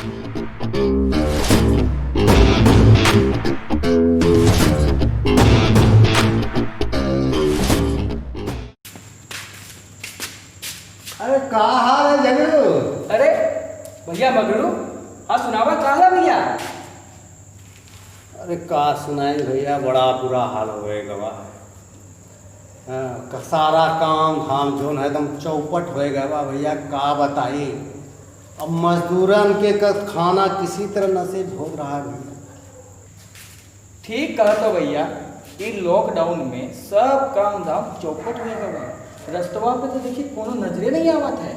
अरे का हाल है झगड़ू? अरे भैया मगरू, हाँ सुनावा का है भैया? अरे का सुनाई भैया, बड़ा बुरा हाल हो गएगा बा। हाँ, सारा काम धाम जो है एकदम चौपट होएगा बा भैया, का बताई। अब मजदूरन के खाना किसी तरह नसीब हो रहा है भैया। ठीक कहा तो भैया, ये लॉकडाउन में सब काम धाम चौपट हो गया। रस्तवा पे तो देखिए कोनो नजरे नहीं आवत है।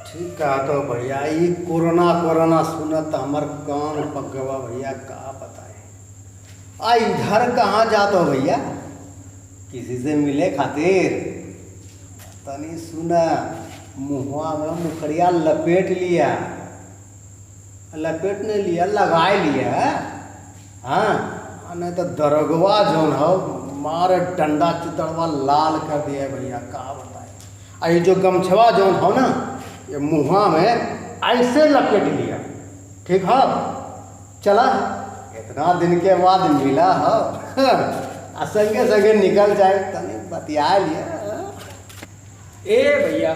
ठीक कहा तो भैया, ये कोरोना सुनत हमार काम पक गवा भैया, का बताए। इधर कहाँ जाते हो भैया? किसी से मिले खातिर? तनी सुना, मुँहवा में मुखड़िया लपेट लिया, लपेट नहीं लिया, लगा लिया। हाँ, नहीं तो दरोगवा जोन हो मारे डंडा चितड़वा लाल कर दिया भैया, का बताए। ये जो गमछवा जोन हो ना, ये मुँहा में ऐसे लपेट लिया। ठीक हो, चला इतना दिन के बाद मिला हो, संगे संगे निकल जाए, तनी बतिया लिया। ए भैया,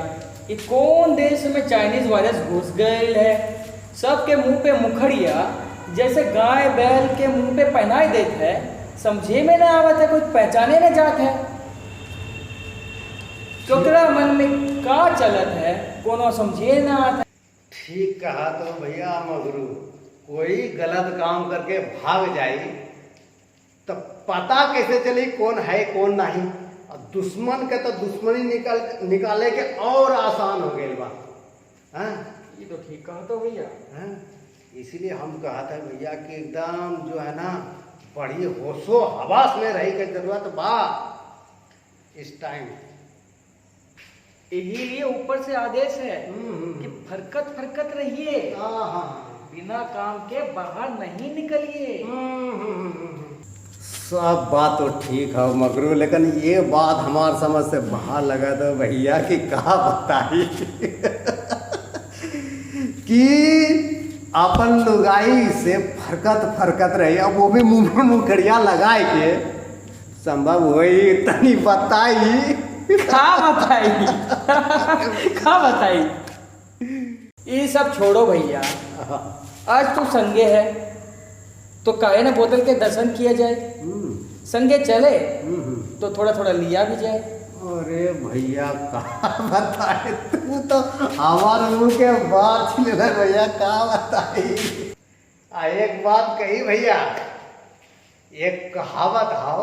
ये कौन देश में चाइनीज वायरस घुस गए है? सबके मुंह पे मुखड़िया जैसे गाय बैल के मुंह पे पहनाई देते है, समझे में ना आवत है, कुछ पहचाने न जात है। चोकरा मन में का चलत है, कोनो समझे ना आता। ठीक कहा तो भैया मगरू, कोई गलत काम करके भाग जाए तो पता कैसे चली कौन है कौन नहीं। और दुश्मन के तो दुश्मनी निकाले के और आसान हो गए बा। ये तो ठीक कहा तो भैया। इसीलिए हम कहा था भैया कि एकदम जो है ना, बड़ी होशो हवास में रही के जरूरत बा इस टाइम। यही लिए ऊपर से आदेश है कि फरकत रहिए, बिना काम के बाहर नहीं निकलिए। सब बात तो ठीक है मगरू, लेकिन ये बात हमार समझ से बाहर लगा तो भैया कि कहा बताई कि अपन लुगाई से फरकत रही, अब वो भी मुंह में मुखड़िया लगाए के संभव हुई, तनी बताई। का बताई? ये सब छोड़ो भैया, आज तो संगे है तो काहे ना बोतल के दर्शन किया जाए। संगे चले तो थोड़ा थोड़ा लिया भी जाए। अरे भैया का बताए, तू तो हमारे मुंह के बात ले रहे भैया, का बताई। एक बात कही भैया, एक कहावत हो,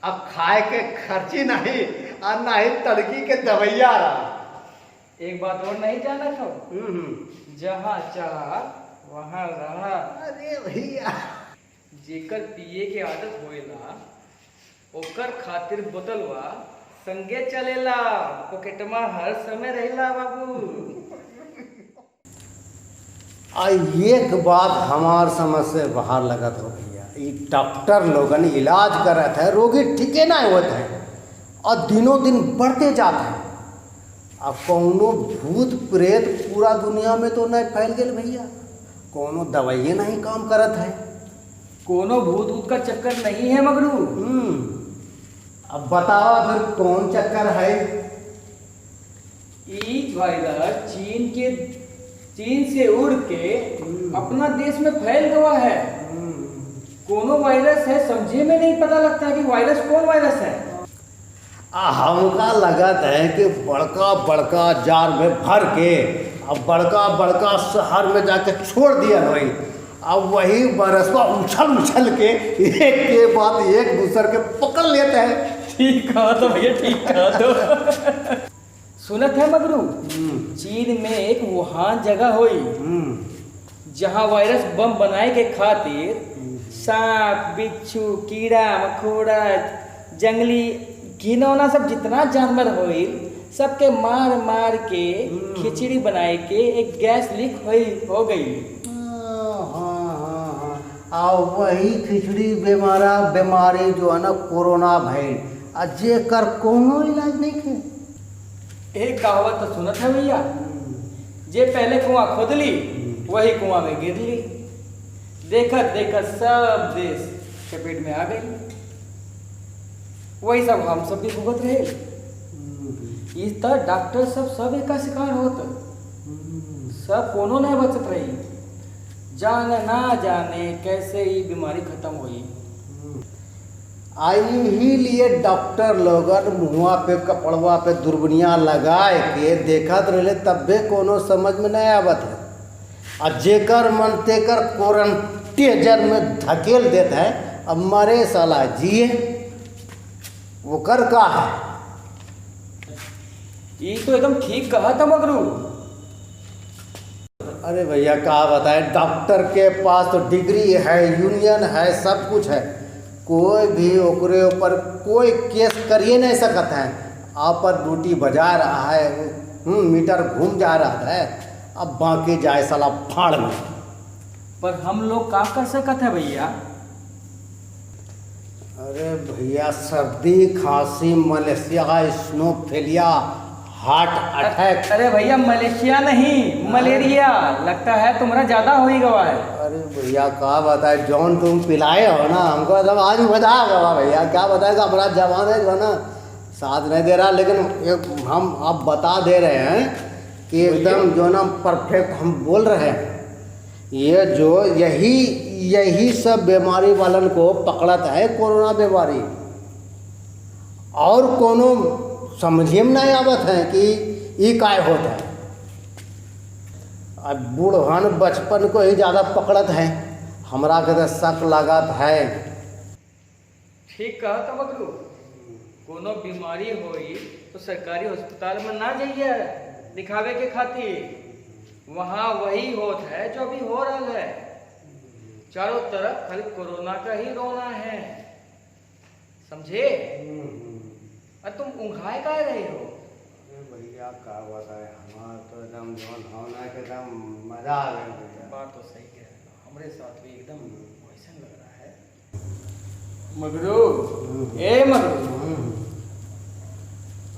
अब खाए के खर्ची नहीं और नहीं तड़की के दवैया रहा। एक बात और नहीं जाना था, जहाँ चाह वहाँ रहा। अरे भैया, जेकर पिए के आदत होएला ओकर खातिर बोतलवा संगे चलेला, पॉकेटमा हर समय रहेला बाबू। एक बात हमार समझ से बाहर लगत हो भैया, ये डॉक्टर लोगन इलाज करत है, रोगी ठीके ना होत है और दिनों दिन बढ़ते जाते हैं। अब कौनो भूत प्रेत पूरा दुनिया में तो नहीं फैल गए भैया, कोनो दवाइये नहीं काम करत है। कोनो भूत ऊत का चक्कर नहीं है मगरू। अब बताओ फिर कौन चक्कर है? ई वायरस चीन से उड़ के अपना देश में फैल गया है। कोनो वायरस है, समझे में नहीं पता लगता कि वायरस कौन वायरस है। हमका लगत है कि बड़का जार में भर के अब बड़का शहर में जाके छोड़ दिया भाई, अब वही बरसवा उछल के एक के बाद एक दूसरे के पकड़ लेते हैं। ठीक कहा तो भैया, ठीक कहा तो। सुनत है मगरू, चीन में एक वुहान जगह हुई जहाँ वायरस बम बनाए के खातिर सांप बिच्छू कीड़ा मकोड़ा जंगली घिनौना सब जितना जानवर होई सबके मार के खिचड़ी बनाए के एक गैस लीक हो गई। वही खिचड़ी बीमारी जो है ना कोरोना भइल, जेकर कोनो इलाज नहीं थे। एक कहावत तो सुनत है भैया, जे पहले कुआं खोद ली वही कुआं में गिर ली। देखत देखत सब देश चपेट में आ गई। वही सब हम सब भी भुगत रहे। इस तरह डॉक्टर सब एक का शिकार होत, सब कोनो नहीं बचत रही। जाने ना जाने कैसे ही बीमारी खत्म हुई। आई ही लिए डॉक्टर लोगन मुँहा पे कपड़वा पे दुर्बनिया लगाए के देखत रहे, तब भी कोनो समझ में नहीं आवत है। और जेकर मन तेकर क्वारंटीन में धकेल देता है। अब मरे साला जिए वो कर का है। ये तो एकदम ठीक कहा था मगरू। अरे भैया क्या बताए, डॉक्टर के पास तो डिग्री है, यूनियन है, सब कुछ है, कोई भी ओकरे ऊपर कोई केस करिए नहीं सकत है। आप पर ड्यूटी बजा रहा है, मीटर घूम जा रहा है, अब बाकी जाए साला फाड़ में। पर हम लोग क्या कर सकत है भैया? अरे भैया सर्दी खांसी मलेशिया स्नोफेलिया हार्ट अटैक। अरे भैया मलेशिया नहीं मलेरिया, लगता है तुम्हारा ज्यादा हो ही गवा है। अरे भैया क्या बताए, जौन तुम पिलाए हो ना हमको एकदम आज मजा आ गया भैया। क्या बताएगा, हमारा जवान है जो है ना साथ नहीं दे रहा, लेकिन एक हम आप बता दे रहे हैं कि एकदम जो ना परफेक्ट हम बोल रहे हैं। ये जो यही सब बीमारी वालन को पकड़त है कोरोना बीमारी, और कोनो समझे में नहीं आवत है कि ये काय होता है। अब बूढ़हन बचपन को ही ज़्यादा पकड़त है, हमरा के तो शक लागत है। ठीक कहा था मगरू। कोनो बीमारी होई तो सरकारी अस्पताल में ना जाइए दिखावे के खातिर, वहाँ वही होत है जो भी हो रहा है। चारों तरफ खाली कोरोना का ही रोना है, समझे? और तुम उंघाए का रहे हो? अरे भैया क्या बताए, हमारा तो एकदम जौन होना के एकदम मजा आ गया भैया। बात तो सही है, हमारे साथ भी एकदम वैसा लग रहा है। मगरू ए मगरू,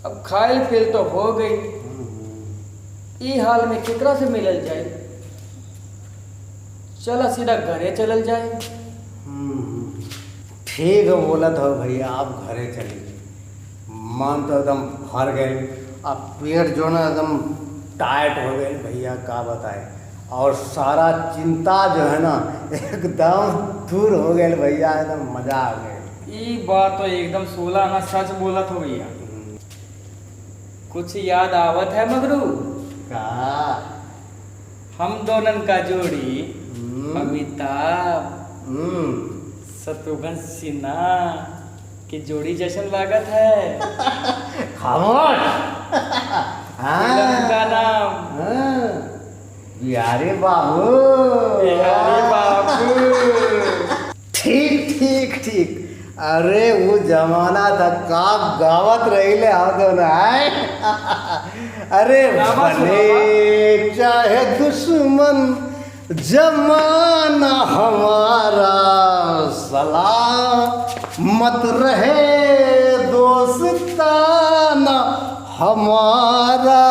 अब खाइल पिल तो हो गई, ई हाल में केकरा से मिलल जाए? चला सीधा घरे चलल जाए। ठीक बोलत हो भैया, आप घरे चलिए। मन तो एकदम भर गए, अब पेट जो ना एकदम टाइट हो गए भैया, क्या बताए। और सारा चिंता जो है ना एकदम दूर हो गए भैया, एकदम मजा आ गए। ये बात तो एकदम 16 आना सच बोलत हो भैया। कुछ याद आवत है मगरू? का हम दोनों का जोड़ी अमिताभ शत्रुघ्न सिन्हा की जोड़ी जैसन लागत है। खामोश। फिल्म का नाम बिहारी बाबू। बिहारी बाबू। ठीक ठीक ठीक। अरे वो जमाना था का गावत रहीले हम दोनों है। अरे भले चाहे दुश्मन जमाना हमारा, सलामत रहे दोस्ताना हमारा।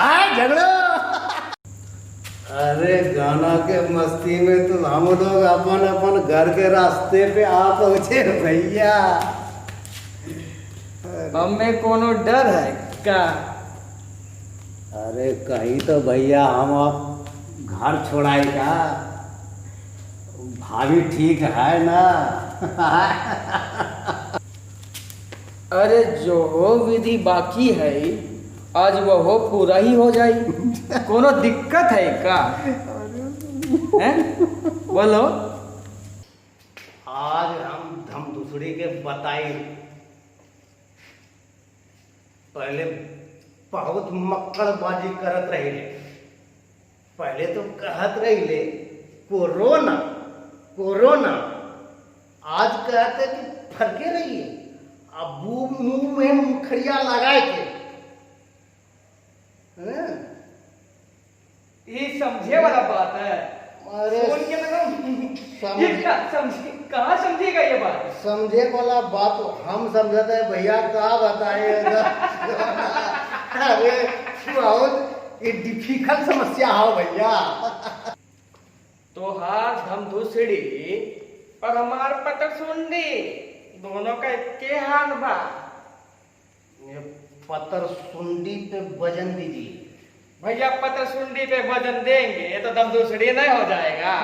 आए झगड़ो। अरे गाना के मस्ती में तो हम लोग अपन अपन घर के रास्ते पे आ पहुंचे भैया। हमें कोनो डर है का? अरे कहीं तो भैया हम आप घर छोड़ाएगा, भाभी ठीक है ना? अरे जो हो विधि बाकी है आज वो हो पूरा ही हो जाए। कोनो दिक्कत है का? हैं? बोलो। आज हम दूसरे के बताई, पहले बहुत मक्कड़बाजी करत रहे। पहले तो कहत रही कोरोना कोरोना, आज कहते कि फरके रहिए। अब मुंह में मुखड़िया लगाए के ये समझे वाला बात है। अरे सुन के ये कहाँ समझेगा ये बात? समझे वाला बात हम समझते हैं भैया, क्या बताए। अरे बहुत ये डिफिकल्ट समस्या हो भैया। तो हाथ धमधुसड़ी और हमार पतर सुंडी दोनों का के हाल बा। ये पत्थर सुंडी पे वजन दीजिए। भैया पतर सुंडी पे वजन देंगे तो धमधुसड़ी नहीं हो जाएगा।